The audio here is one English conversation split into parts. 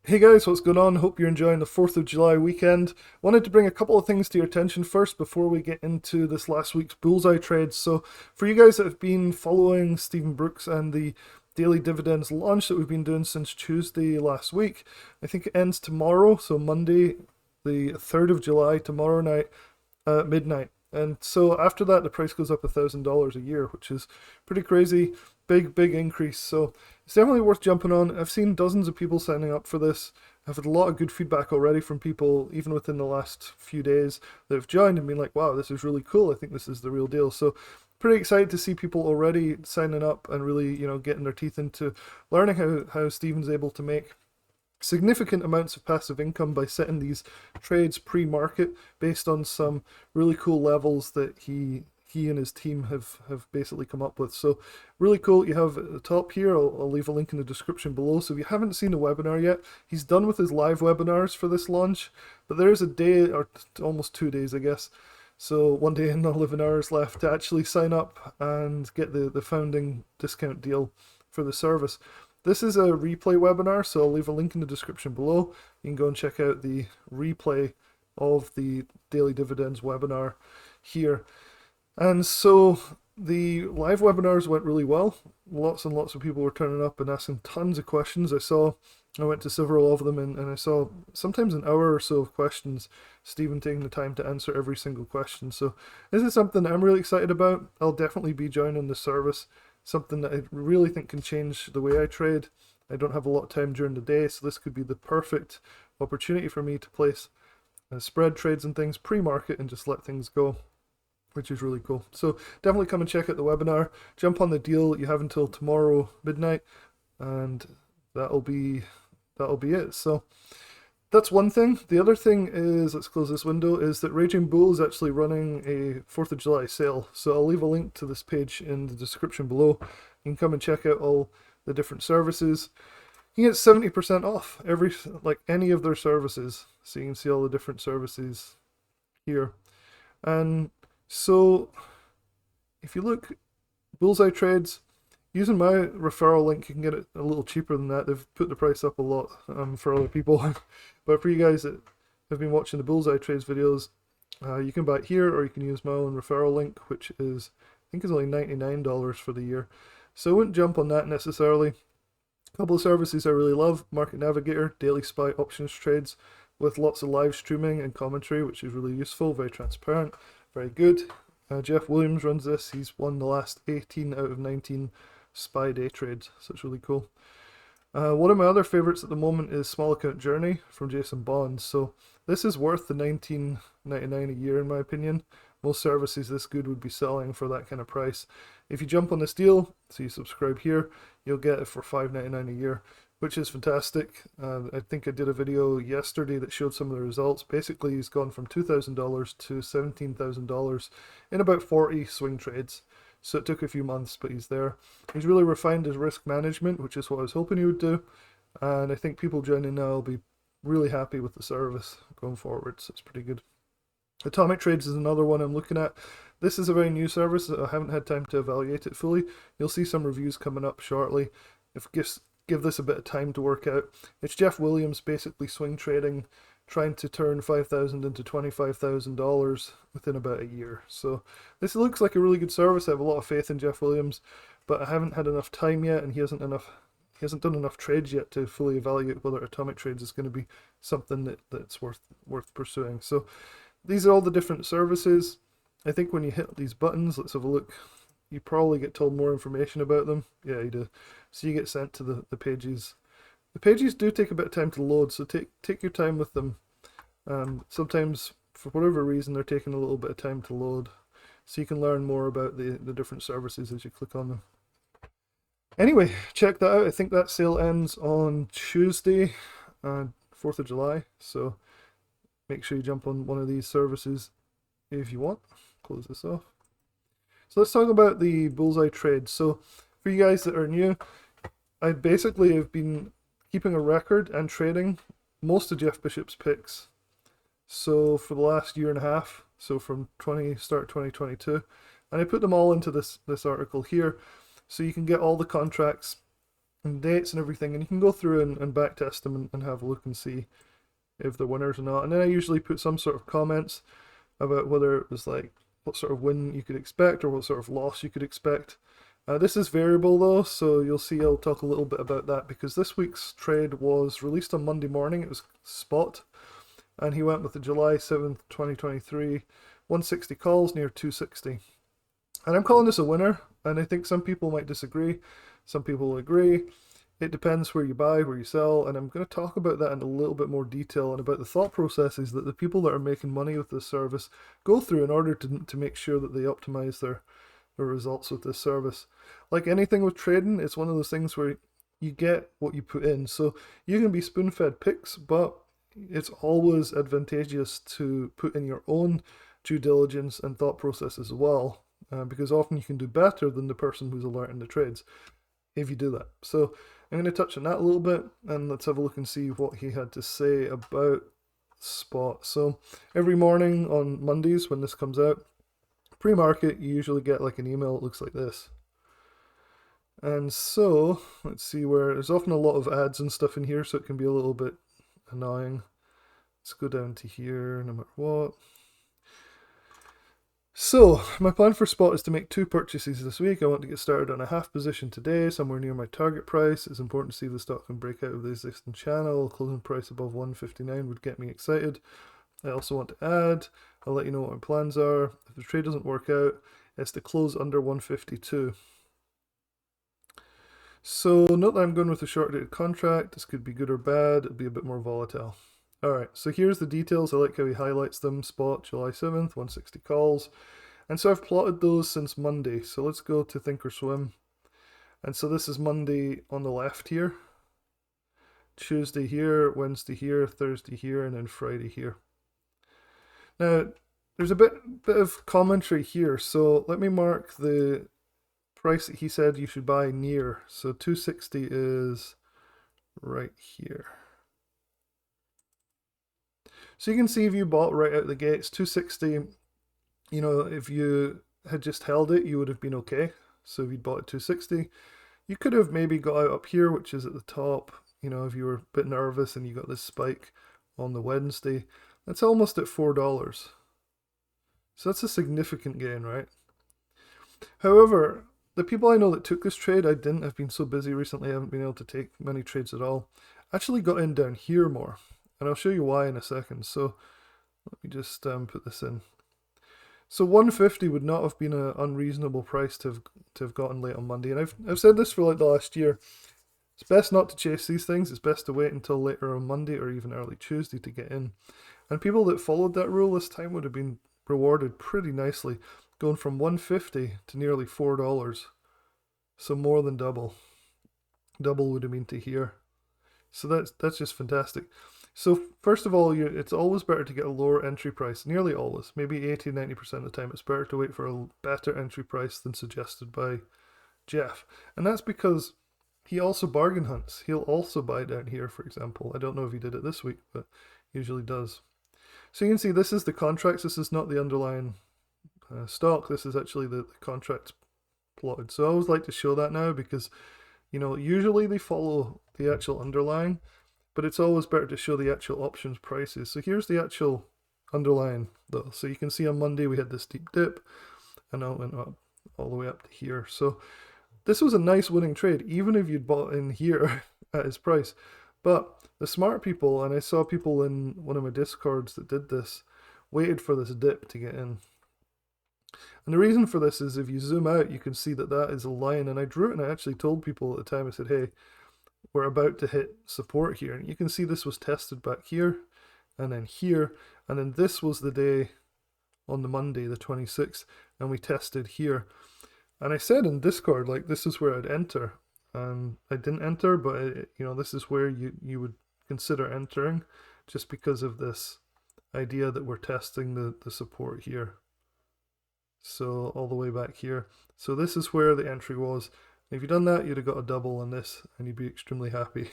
Hey guys, what's going on? Hope you're enjoying the 4th of July weekend. Wanted to bring a couple of things to your attention first before we get into this last week's Bullseye trades. So, for you guys that have been following Stephen Brooks and the daily dividends launch that we've been doing since Tuesday last week, I think it ends tomorrow, so Monday, the 3rd of July, tomorrow night at midnight. And so after that, the price goes up $1,000 a year, which is pretty crazy. Big increase. So it's definitely worth jumping on. I've seen dozens of people signing up for this. I've had a lot of good feedback already from people, even within the last few days, that have joined and been like, wow, this is really cool. I think this is the real deal. So pretty excited to see people already signing up and really, getting their teeth into learning how Stephen's able to make significant amounts of passive income by setting these trades pre-market based on some really cool levels that he and his team have basically come up with. So really cool. You have at the top here, I'll leave a link in the description below. So if you haven't seen the webinar yet, he's done with his live webinars for this launch, but there's a day or almost 2 days, I guess. So 1 day and 11 hours left to actually sign up and get the founding discount deal for the service. This is a replay webinar, so I'll leave a link in the description below. You can go and check out the replay of the Daily Dividends webinar here. And so the live webinars went really well. Lots and lots of people were turning up and asking tons of questions. I went to several of them and I saw sometimes an hour or so of questions, Stephen taking the time to answer every single question. So this is something that I'm really excited about. I'll definitely be joining the service. Something that I really think can change the way I trade. I don't have a lot of time during the day, so this could be the perfect opportunity for me to place spread trades and things pre-market and just let things go, which is really cool. So definitely come and check out the webinar. Jump on the deal. You have until tomorrow midnight, and that'll be it. So that's one thing. The other thing is, let's close this window, is that Raging Bull is actually running a 4th of July sale. So I'll leave a link to this page in the description below. You can come and check out all the different services. You can get 70% off any of their services. So you can see all the different services here. And so if you look, Bullseye trades, using my referral link, you can get it a little cheaper than that. They've put the price up a lot for other people. But for you guys that have been watching the Bullseye Trades videos, you can buy it here, or you can use my own referral link, which is, I think is only $99 for the year. So I wouldn't jump on that necessarily. A couple of services I really love: Market Navigator, Daily Spy options trades with lots of live streaming and commentary, which is really useful, very transparent, very good. Jeff Williams runs this. He's won the last 18 out of 19 SPY day trades, so it's really cool. One of my other favorites at the moment is Small Account Journey from Jason Bond. So this is worth the $19.99 a year in my opinion. Most services this good would be selling for that kind of price. If you jump on this deal, so you subscribe here, you'll get it for $5.99 a year, which is fantastic. I think I did a video yesterday that showed some of the results. Basically, he's gone from $2,000 to $17,000 in about 40 swing trades. So it took a few months, but he's there. He's really refined his risk management, which is what I was hoping he would do. And I think people joining now will be really happy with the service going forward, so it's pretty good. Atomic Trades is another one I'm looking at. This is a very new service. I haven't had time to evaluate it fully. You'll see some reviews coming up shortly. Give this a bit of time to work out. It's Jeff Williams basically swing trading, trying to turn $5,000 into $25,000 within about a year. So this looks like a really good service. I have a lot of faith in Jeff Williams, but I haven't had enough time yet, and he hasn't done enough trades yet to fully evaluate whether Atomic Trades is going to be something that's worth pursuing. So these are all the different services. I think when you hit these buttons, let's have a look. You probably get told more information about them. Yeah, you do. So you get sent to the pages. The pages do take a bit of time to load, so take your time with them. Sometimes, for whatever reason, they're taking a little bit of time to load, so you can learn more about the different services as you click on them. Anyway, check that out. I think that sale ends on Tuesday, 4th of July, so make sure you jump on one of these services if you want. Close this off. So let's talk about the Bullseye trade. So for you guys that are new, I basically have been keeping a record and trading most of Jeff Bishop's picks. So for the last year and a half, so from start 2022, and I put them all into this article here, so you can get all the contracts and dates and everything, and you can go through and back test them and have a look and see if they're winners or not. And then I usually put some sort of comments about whether it was like what sort of win you could expect or what sort of loss you could expect. This is variable though, so you'll see I'll talk a little bit about that because this week's trade was released on Monday morning. It was spot, and he went with the July 7th, 2023, 160 calls near 260. And I'm calling this a winner, and I think some people might disagree, some people will agree. It depends where you buy, where you sell, and I'm going to talk about that in a little bit more detail and about the thought processes that the people that are making money with this service go through in order to make sure that they optimize their results with this service. Like anything with trading, it's one of those things where you get what you put in. So you can be spoon-fed picks, but it's always advantageous to put in your own due diligence and thought processes as well, because often you can do better than the person who's alerting the trades if you do that. So I'm going to touch on that a little bit, and let's have a look and see what he had to say about spot. So every morning on Mondays when this comes out, pre-market, you usually get like an email that looks like this. And so let's see, where there's often a lot of ads and stuff in here, so it can be a little bit annoying. Let's go down to here no matter what. So my plan for spot is to make 2 purchases this week. I want to get started on a half position today, somewhere near my target price. It's important to see if the stock can break out of the existing channel. Closing price above 159 would get me excited. I also want to add, I'll let you know what my plans are. If the trade doesn't work out, it's to close under 152. So note that I'm going with a short-dated contract. This could be good or bad. It'll be a bit more volatile. Alright, so here's the details. I like how he highlights them. Spot, July 7th, 160 calls. And so I've plotted those since Monday. So let's go to Thinkorswim. And so this is Monday on the left here. Tuesday here, Wednesday here, Thursday here, and then Friday here. Now, there's a bit of commentary here. So let me mark the price that he said you should buy near. So 260 is right here. So you can see if you bought right out the gates, 260, you know, if you had just held it, you would have been okay. So if you'd bought at 260, you could have maybe got out up here, which is at the top. You know, if you were a bit nervous and you got this spike on the Wednesday, that's almost at $4. So that's a significant gain, right? However, the people I know that took this trade, I didn't. I've been so busy recently, I haven't been able to take many trades at all. Actually got in down here more. And I'll show you why in a second. So let me just put this in. So 150 would not have been an unreasonable price to have gotten late on Monday. And I've said this for like the last year. It's best not to chase these things. It's best to wait until later on Monday or even early Tuesday to get in. And people that followed that rule this time would have been rewarded pretty nicely, going from 150 to nearly $4. So more than double. Double would have been to here. So that's just fantastic. So first of all, it's always better to get a lower entry price, nearly always, maybe 80-90% of the time. It's better to wait for a better entry price than suggested by Jeff. And that's because he also bargain hunts. He'll also buy down here, for example. I don't know if he did it this week, but he usually does. So you can see this is the contracts. This is not the underlying stock. This is actually the contracts plotted. So I always like to show that now because, you know, usually they follow the actual underlying, but it's always better to show the actual options prices. So here's the actual underlying though. So you can see on Monday we had this deep dip and now it went up all the way up to here. So this was a nice winning trade, even if you'd bought in here at his price. But the smart people, and I saw people in one of my discords that did this, waited for this dip to get in. And the reason for this is if you zoom out, you can see that that is a line. And I drew it and I actually told people at the time, I said, hey, we're about to hit support here. And you can see this was tested back here and then here. And then this was the day on the Monday, the 26th, and we tested here. And I said in Discord, like, this is where I'd enter. And I didn't enter, but you know, this is where you would consider entering just because of this idea that we're testing the support here. So all the way back here. So this is where the entry was. If you'd done that, you'd have got a double on this and you'd be extremely happy.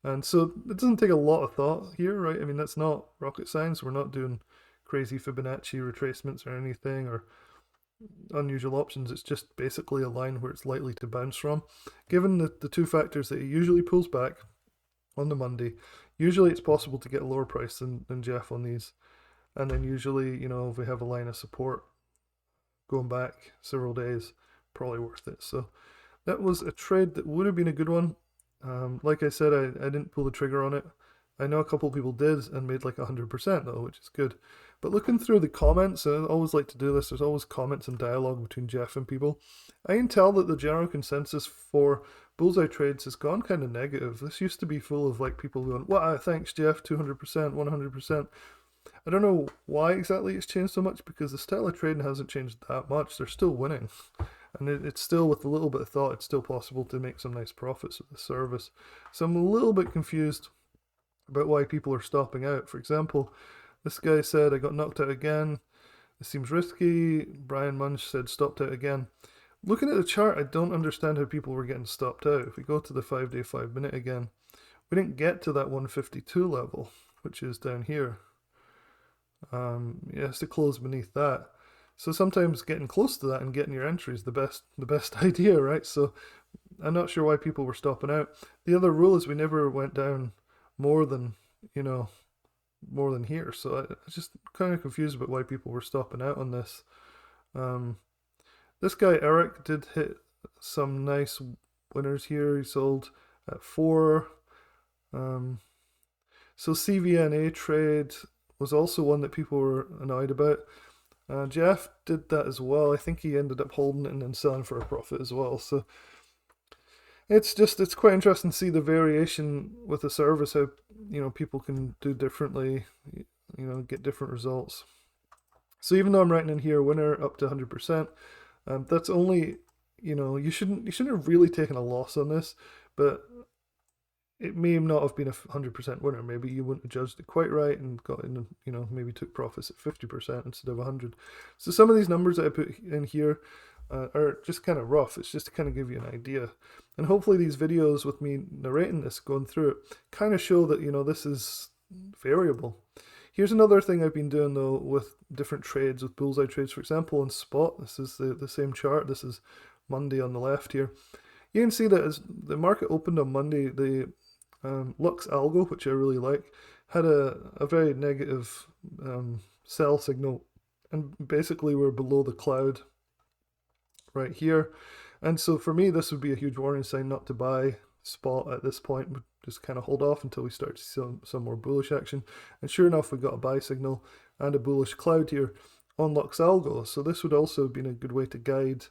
And so it doesn't take a lot of thought here, right? I mean, that's not rocket science. We're not doing crazy Fibonacci retracements or anything, or unusual options, it's just basically a line where it's likely to bounce from. Given the two factors that it usually pulls back on the Monday, usually it's possible to get a lower price than Jeff on these. And then usually, if we have a line of support going back several days, probably worth it. So that was a trade that would have been a good one. Like I said, I didn't pull the trigger on it. I know a couple of people did and made like 100% though, which is good. But looking through the comments, and I always like to do this, there's always comments and dialogue between Jeff and people. I can tell that the general consensus for Bullseye trades has gone kind of negative. This used to be full of like people going, "Wow, thanks Jeff, 200%, 100%." I don't know why exactly it's changed so much, because the style of trading hasn't changed that much. They're still winning. And it's still, with a little bit of thought, it's still possible to make some nice profits with the service. So I'm a little bit confused about why people are stopping out. For example, this guy said, "I got knocked out again. This seems risky." Brian Munch said, "Stopped out again." Looking at the chart, I don't understand how people were getting stopped out. If we go to the 5-day, 5-minute again, we didn't get to that 152 level, which is down here. It has to close beneath that. So sometimes getting close to that and getting your entry is the best idea, right? So I'm not sure why people were stopping out. The other rule is we never went down more than more than here. So I was just kind of confused about why people were stopping out on this. This guy Eric did hit some nice winners here. He sold at 4. So CVNA trade was also one that people were annoyed about. Jeff did that as well. I think he ended up holding it and then selling for a profit as well. So it's quite interesting to see the variation with the service, how people can do differently, get different results. So even though I'm writing in here winner up to 100%, that's only, you shouldn't have really taken a loss on this, but it may not have been a 100% winner. Maybe you wouldn't have judged it quite right and got in, maybe took profits at 50% instead of 100. So some of these numbers that I put in here are just kind of rough. It's just to kind of give you an idea. And hopefully these videos with me narrating this, going through it, kind of show that, this is variable. Here's another thing I've been doing though with different trades, with Bullseye trades. For example, on spot, this is the same chart. This is Monday on the left here. You can see that as the market opened on Monday, the Lux Algo, which I really like, had a very negative sell signal, and basically we're below the cloud right here. And so for me, this would be a huge warning sign not to buy spot at this point. We'd just kind of hold off until we start to see some more bullish action. And sure enough, we got a buy signal and a bullish cloud here on Lux Algo. So this would also have been a good way to guide.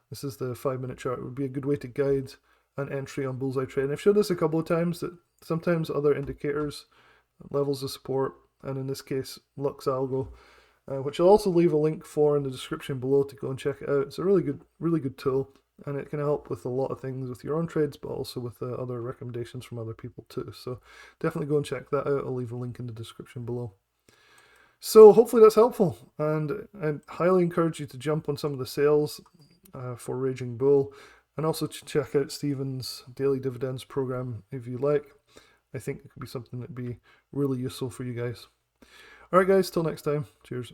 This is the 5-minute chart. It would be a good way to guide an entry on Bullseye trade. And I've showed this a couple of times, that sometimes other indicators, levels of support, and in this case Lux Algo, which I'll also leave a link for in the description below to go and check it out. It's a really good tool, and it can help with a lot of things with your own trades, but also with other recommendations from other people too. So definitely go and check that out. I'll leave a link in the description below. So hopefully that's helpful, and I highly encourage you to jump on some of the sales for Raging Bull. And also check out Stephen's Daily Dividends program if you like. I think it could be something that'd be really useful for you guys. Alright guys, till next time. Cheers.